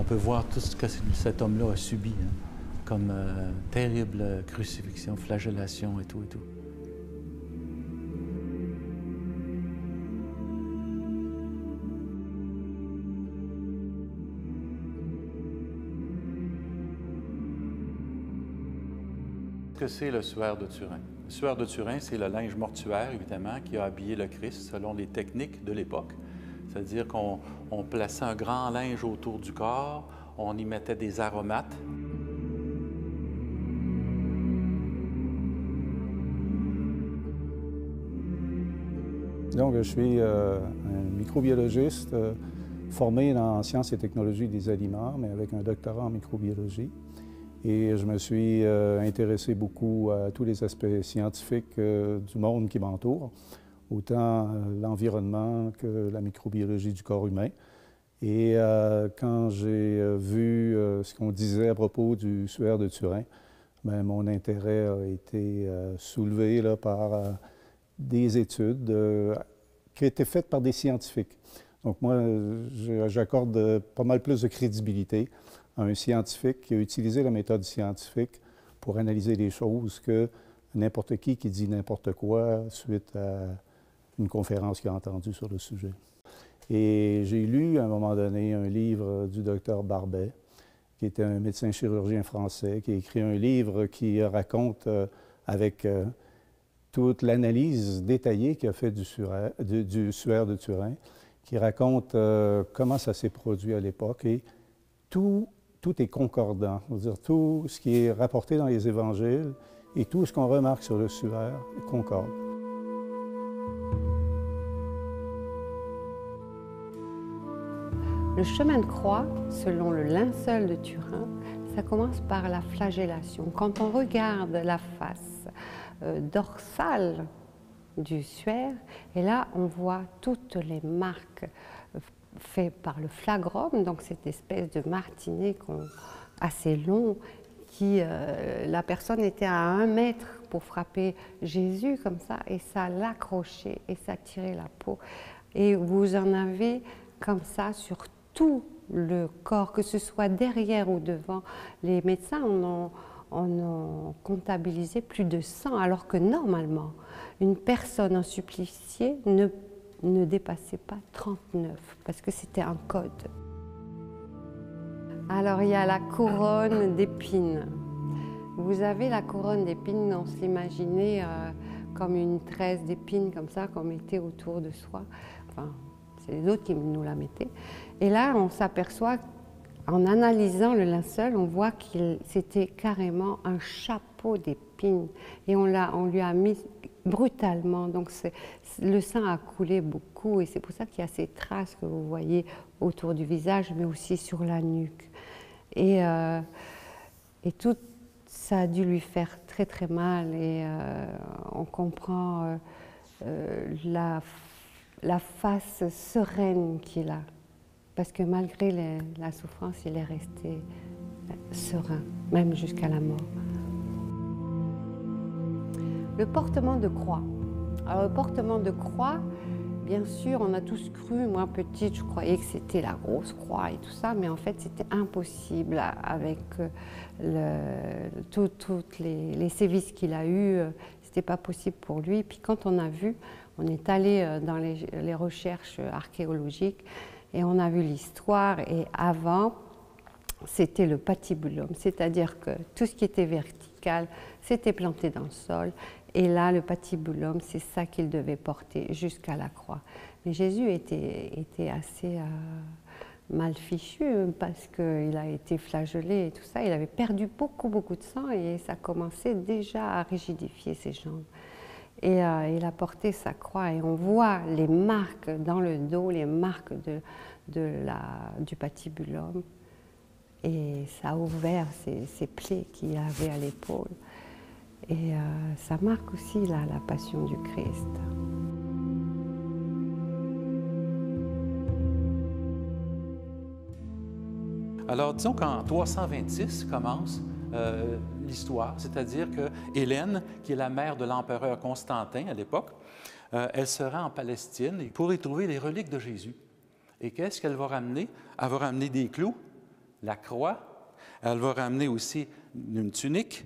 peut voir tout ce que cet homme-là a subi, hein, comme terrible crucifixion, flagellation et tout et tout. Qu'est-ce que c'est le suaire de Turin? Le suaire de Turin, c'est le linge mortuaire, évidemment, qui a habillé le Christ selon les techniques de l'époque. C'est-à-dire qu'on plaçait un grand linge autour du corps, on y mettait des aromates. Donc, je suis un microbiologiste formé dans sciences et technologies des aliments, mais avec un doctorat en microbiologie. Et je me suis intéressé beaucoup à tous les aspects scientifiques du monde qui m'entoure, autant l'environnement que la microbiologie du corps humain. Et quand j'ai vu ce qu'on disait à propos du suaire de Turin, bien, mon intérêt a été soulevé là, par des études qui étaient faites par des scientifiques. Donc moi, j'accorde pas mal plus de crédibilité à un scientifique qui a utilisé la méthode scientifique pour analyser les choses que n'importe qui dit n'importe quoi suite à une conférence qu'il a entendue sur le sujet. Et j'ai lu à un moment donné un livre du docteur Barbet, qui était un médecin chirurgien français, qui a écrit un livre qui raconte avec toute l'analyse détaillée qu'il a fait du suaire de Turin, qui raconte comment ça s'est produit à l'époque et tout est concordant. C'est-à-dire tout ce qui est rapporté dans les évangiles et tout ce qu'on remarque sur le suaire concorde. Le chemin de croix, selon le linceul de Turin, ça commence par la flagellation. Quand on regarde la face dorsale du suaire, et là on voit toutes les marques faites par le flagrum, donc cette espèce de martinet assez long, qui la personne était à 1 mètre pour frapper Jésus comme ça, et ça l'accrochait et ça tirait la peau. Et vous en avez comme ça sur tout le corps, que ce soit derrière ou devant. Les médecins en ont comptabilisé plus de 100, alors que normalement, une personne en supplicié ne dépassait pas 39, parce que c'était un code. Alors il y a la couronne d'épines. Vous avez la couronne d'épines, on se l'imaginait comme une tresse d'épines comme ça, qu'on mettait autour de soi. Enfin, c'est les autres qui nous la mettaient. Et là, on s'aperçoit, en analysant le linceul, on voit que c'était carrément un chapeau d'épines. Et on lui a mis brutalement. Donc le sang a coulé beaucoup. Et c'est pour ça qu'il y a ces traces que vous voyez autour du visage, mais aussi sur la nuque. Et tout ça a dû lui faire très très mal. Et on comprend la face sereine qu'il a. Parce que malgré la souffrance, il est resté serein, même jusqu'à la mort. Le portement de croix. Alors le portement de croix, bien sûr, on a tous cru, moi petite, je croyais que c'était la grosse croix et tout ça, mais en fait c'était impossible avec toutes les sévices qu'il a eus, c'était pas possible pour lui. Puis quand on a vu, on est allé dans les recherches archéologiques, et on a vu l'histoire, et avant, c'était le patibulum, c'est-à-dire que tout ce qui était vertical, c'était planté dans le sol, et là, le patibulum, c'est ça qu'il devait porter jusqu'à la croix. Mais Jésus était assez mal fichu, parce qu'il a été flagellé et tout ça, il avait perdu beaucoup de sang, et ça commençait déjà à rigidifier ses jambes. Et il a porté sa croix, et on voit les marques dans le dos, les marques du patibulum. Et ça a ouvert ces plaies qu'il avait à l'épaule. Et ça marque aussi la passion du Christ. Alors, disons qu'en 326 commence l'histoire, c'est-à-dire que Hélène, qui est la mère de l'empereur Constantin à l'époque, elle se rend en Palestine pour y trouver les reliques de Jésus. Et qu'est-ce qu'elle va ramener? Elle va ramener des clous, la croix. Elle va ramener aussi une tunique.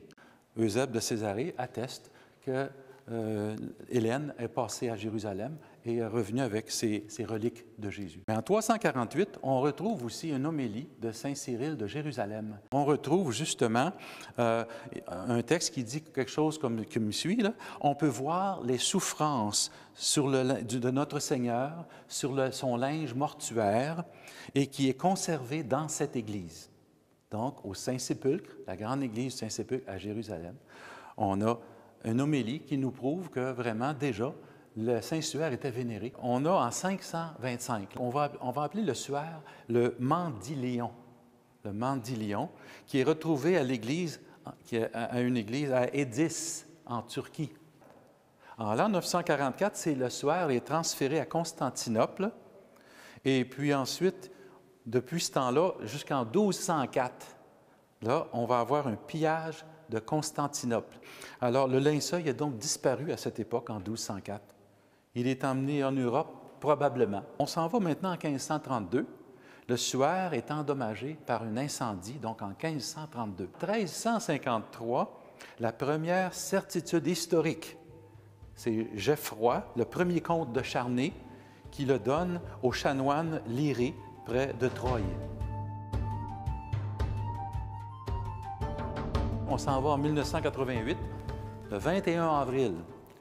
Eusèbe de Césarée atteste que Hélène est passée à Jérusalem et est revenue avec ces reliques de Jésus. Mais en 348, on retrouve aussi une homélie de Saint Cyril de Jérusalem. On retrouve justement un texte qui dit quelque chose comme suit, là. On peut voir les souffrances de notre Seigneur sur son linge mortuaire et qui est conservé dans cette église. Donc, au Saint-Sépulcre, la grande église du Saint-Sépulcre à Jérusalem, on a une homélie qui nous prouve que vraiment, déjà, le Saint-Suaire était vénéré. On a en 525, on va appeler le suaire le mandylion. Le mandylion, qui est retrouvé à l'église, à une église à Édice, en Turquie. En l'an 944, le suaire est transféré à Constantinople. Et puis ensuite, depuis ce temps-là, jusqu'en 1204, là, on va avoir un pillage de Constantinople. Alors, le linceul a donc disparu à cette époque, en 1204. Il est emmené en Europe, probablement. On s'en va maintenant en 1532. Le suaire est endommagé par un incendie, donc en 1532. 1353, la première certitude historique, c'est Geoffroy, le premier comte de Charnay, qui le donne au chanoine Liré, près de Troyes. On s'en va en 1988, le 21 avril.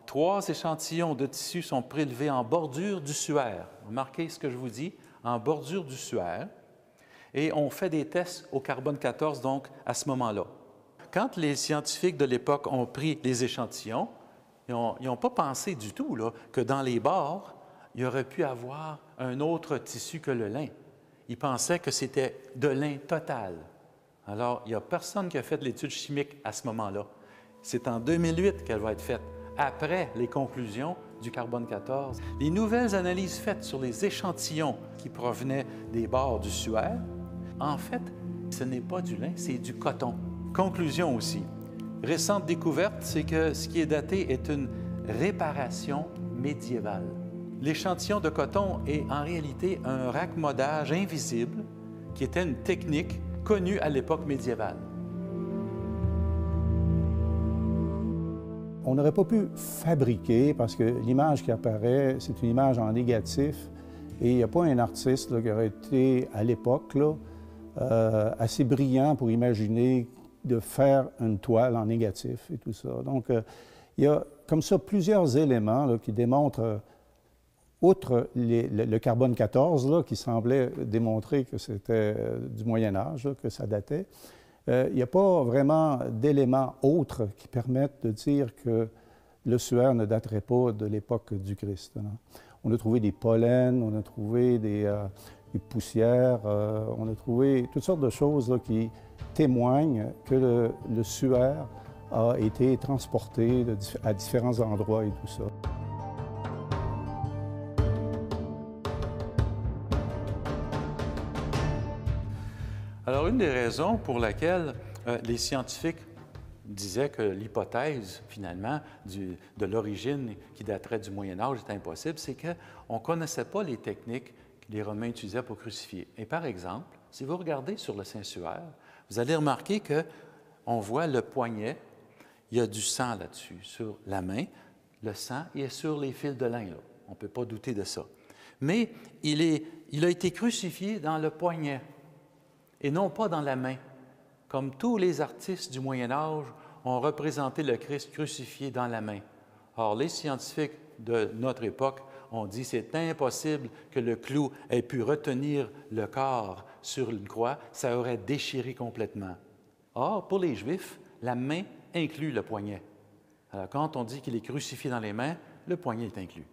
3 échantillons de tissu sont prélevés en bordure du suaire. Remarquez ce que je vous dis, en bordure du suaire. Et on fait des tests au carbone 14, donc, à ce moment-là. Quand les scientifiques de l'époque ont pris les échantillons, ils n'ont pas pensé du tout là, que dans les bords, il y aurait pu avoir un autre tissu que le lin. Ils pensaient que c'était de lin total. Alors, il n'y a personne qui a fait l'étude chimique à ce moment-là. C'est en 2008 qu'elle va être faite, après les conclusions du carbone 14. Les nouvelles analyses faites sur les échantillons qui provenaient des bords du suaire, en fait, ce n'est pas du lin, c'est du coton. Conclusion aussi. Récente découverte, c'est que ce qui est daté est une réparation médiévale. L'échantillon de coton est en réalité un raccommodage invisible qui était une technique connue à l'époque médiévale. On n'aurait pas pu fabriquer, parce que l'image qui apparaît, c'est une image en négatif, et il n'y a pas un artiste là, qui aurait été, à l'époque, assez brillant pour imaginer de faire une toile en négatif et tout ça. Donc, il y a comme ça plusieurs éléments là, qui démontrent, outre le carbone 14, là, qui semblait démontrer que c'était du Moyen Âge, là, que ça datait, il n'y a pas vraiment d'éléments autres qui permettent de dire que le suaire ne daterait pas de l'époque du Christ. Là. On a trouvé des pollens, on a trouvé des poussières, on a trouvé toutes sortes de choses là, qui témoignent que le suaire a été transporté à différents endroits et tout ça. Alors, une des raisons pour laquelle les scientifiques disaient que l'hypothèse, finalement, de l'origine qui daterait du Moyen Âge est impossible, c'est qu'on ne connaissait pas les techniques que les Romains utilisaient pour crucifier. Et par exemple, si vous regardez sur le Saint-Suaire, vous allez remarquer qu'on voit le poignet, il y a du sang là-dessus, sur la main. Le sang est sur les fils de lin, là. On ne peut pas douter de ça. Mais il a été crucifié dans le poignet et non pas dans la main. Comme tous les artistes du Moyen Âge ont représenté le Christ crucifié dans la main. Or, les scientifiques de notre époque ont dit que c'est impossible que le clou ait pu retenir le corps sur une croix, ça aurait déchiré complètement. Or, pour les Juifs, la main inclut le poignet. Alors, quand on dit qu'il est crucifié dans les mains, le poignet est inclus.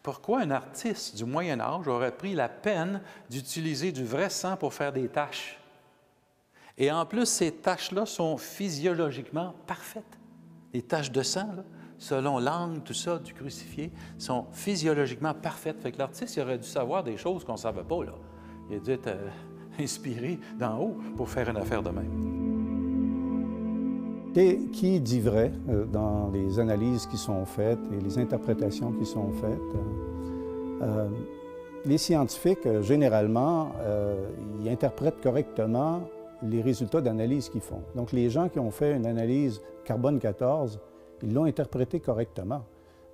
Pourquoi un artiste du Moyen Âge aurait pris la peine d'utiliser du vrai sang pour faire des taches? Et en plus, ces taches-là sont physiologiquement parfaites. Les taches de sang, là, selon l'angle, tout ça, du crucifié, sont physiologiquement parfaites. Fait que l'artiste il aurait dû savoir des choses qu'on ne savait pas, là. Il a dû être inspiré d'en haut pour faire une affaire de même. Et qui dit vrai dans les analyses qui sont faites et les interprétations qui sont faites? Les scientifiques, généralement, ils interprètent correctement les résultats d'analyse qu'ils font. Donc, les gens qui ont fait une analyse carbone 14, ils l'ont interprété correctement.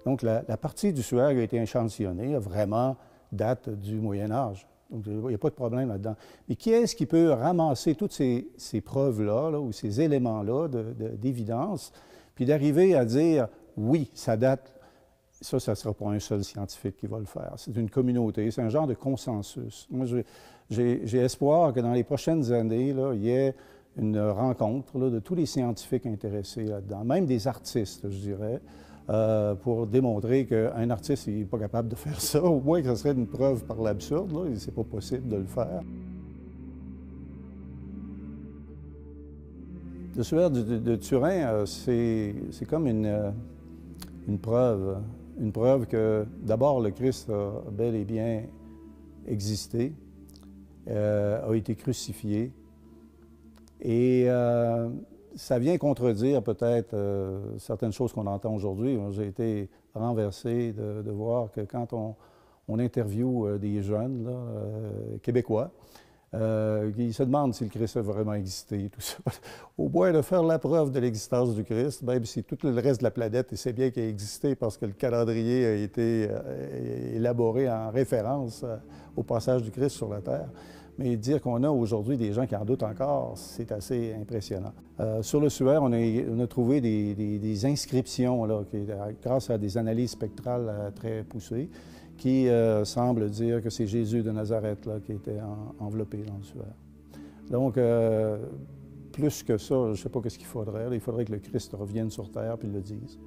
Donc, la partie du suaire qui a été échantillonnée, vraiment date du Moyen Âge. Donc, il n'y a pas de problème là-dedans. Mais qui est-ce qui peut ramasser toutes ces preuves-là, là, ou ces éléments-là d'évidence, puis d'arriver à dire, oui, ça date. Ça ne sera pas un seul scientifique qui va le faire. C'est une communauté, c'est un genre de consensus. Moi, j'ai espoir que dans les prochaines années, là, il y ait une rencontre là, de tous les scientifiques intéressés là-dedans, même des artistes, je dirais, pour démontrer qu'un artiste n'est pas capable de faire ça, au moins que ce serait une preuve par l'absurde, c'est pas possible de le faire. Le suaire de Turin, c'est comme une preuve que d'abord le Christ a bel et bien existé, a été crucifié, et ça vient contredire peut-être certaines choses qu'on entend aujourd'hui. J'ai été renversé de voir que quand on interviewe des jeunes là, québécois, ils se demandent si le Christ a vraiment existé, tout ça. Au moins de faire la preuve de l'existence du Christ, même si tout le reste de la planète sait bien qu'il a existé parce que le calendrier a été élaboré en référence au passage du Christ sur la Terre. Mais dire qu'on a aujourd'hui des gens qui en doutent encore, c'est assez impressionnant. Sur le suaire, on a trouvé des inscriptions, là, grâce à des analyses spectrales très poussées, qui semblent dire que c'est Jésus de Nazareth là, qui était enveloppé dans le suaire. Donc, plus que ça, je ne sais pas ce qu'il faudrait. Il faudrait que le Christ revienne sur terre puis le dise.